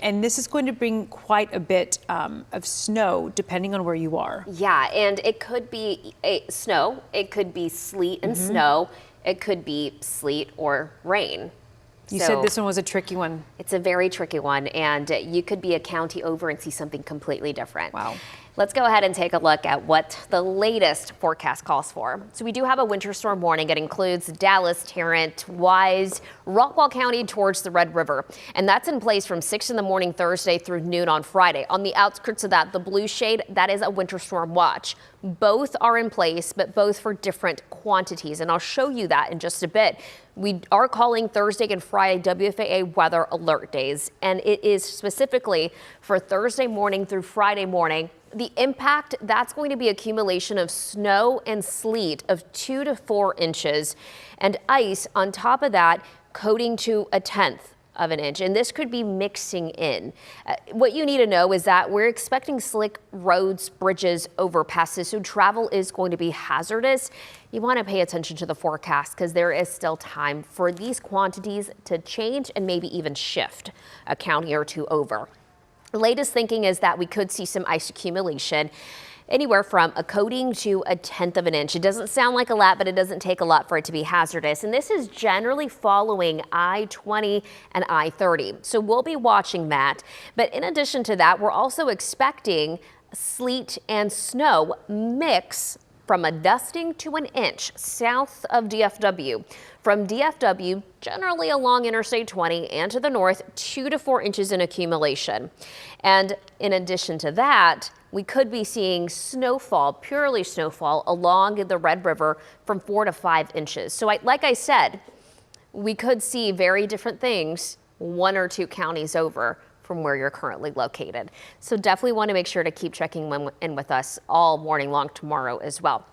And this is going to bring quite a bit of snow depending on where you are. Yeah, and it could be snow, it could be sleet and snow, it could be sleet or rain. You said this one was a tricky one. It's a very tricky one, and you could be a county over and see something completely different. Wow. Let's go ahead and take a look at what the latest forecast calls for. So we do have a winter storm warning. It includes Dallas, Tarrant, Wise, Rockwall County towards the Red River. And that's in place from 6 in the morning Thursday through noon on Friday. On the outskirts of that, the blue shade, that is a winter storm watch. Both are in place, but both for different quantities. And I'll show you that in just a bit. We are calling Thursday and Friday WFAA weather alert days, and it is specifically for Thursday morning through Friday morning. The impact, that's going to be accumulation of snow and sleet of 2 to 4 inches and ice on top of that, coating to 1/10 of an inch. And this could be mixing in. What you need to know is that we're expecting slick roads, bridges, overpasses, so travel is going to be hazardous. You want to pay attention to the forecast because there is still time for these quantities to change and maybe even shift a county or two over. The latest thinking is that we could see some ice accumulation anywhere from a coating to 1/10 of an inch. It doesn't sound like a lot, but it doesn't take a lot for it to be hazardous. And this is generally following I-20 and I-30. So we'll be watching that. But in addition to that, we're also expecting sleet and snow mix from a dusting to an inch south of DFW. From DFW, generally along Interstate 20 and to the north, 2 to 4 inches in accumulation. And in addition to that, we could be seeing snowfall, purely snowfall, along the Red River from 4 to 5 inches. So like I said, we could see very different things 1 or 2 counties over from where you're currently located. So definitely want to make sure to keep checking in with us all morning long tomorrow as well.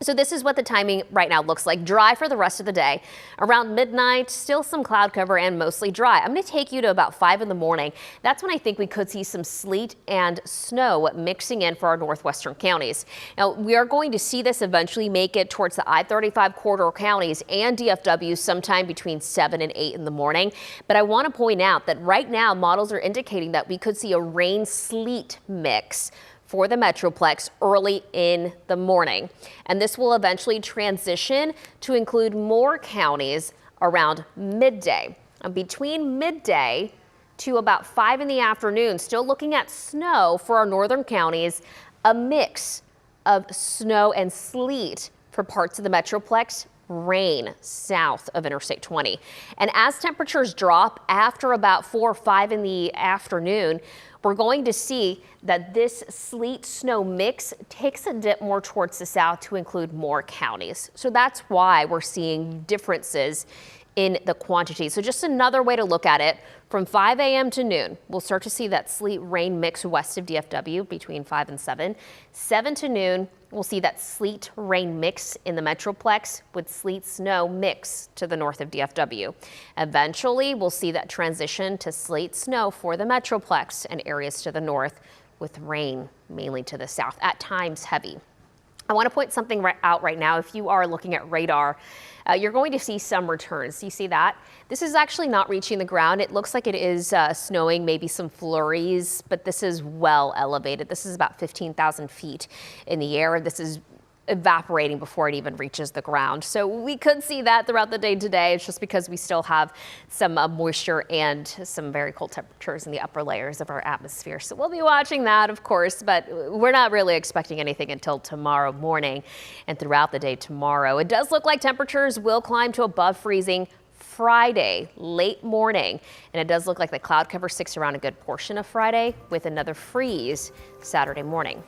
So this is what the timing right now looks like. Dry for the rest of the day. Around midnight, still some cloud cover and mostly dry. I'm going to take you to about 5 in the morning. That's when I think we could see some sleet and snow mixing in for our northwestern counties. Now, we are going to see this eventually make it towards the I-35 corridor counties and DFW sometime between 7 and 8 in the morning. But I want to point out that right now, models are indicating that we could see a rain-sleet mix for the metroplex early in the morning. And this will eventually transition to include more counties around midday. And between midday to about 5 in the afternoon, still looking at snow for our northern counties, a mix of snow and sleet for parts of the metroplex, rain south of Interstate 20. And as temperatures drop after about 4 or 5 in the afternoon, we're going to see that this sleet snow mix takes a dip more towards the south to include more counties. So that's why we're seeing differences in the quantity. So just another way to look at it, from 5 a.m. to noon, we'll start to see that sleet rain mix west of DFW between 5 and 7. 7 to noon, we'll see that sleet rain mix in the metroplex with sleet snow mix to the north of DFW. Eventually, we'll see that transition to sleet snow for the metroplex and areas to the north with rain mainly to the south, at times heavy. I want to point something out right now. If you are looking at radar, you're going to see some returns. You see that? This is actually not reaching the ground. It looks like it is snowing, maybe some flurries, but this is well elevated. This is about 15,000 feet in the air. This is evaporating before it even reaches the ground. So we could see that throughout the day today. It's just because we still have some moisture and some very cold temperatures in the upper layers of our atmosphere. So we'll be watching that, of course, but we're not really expecting anything until tomorrow morning and throughout the day tomorrow. It does look like temperatures will climb to above freezing Friday, late morning. And it does look like the cloud cover sticks around a good portion of Friday with another freeze Saturday morning.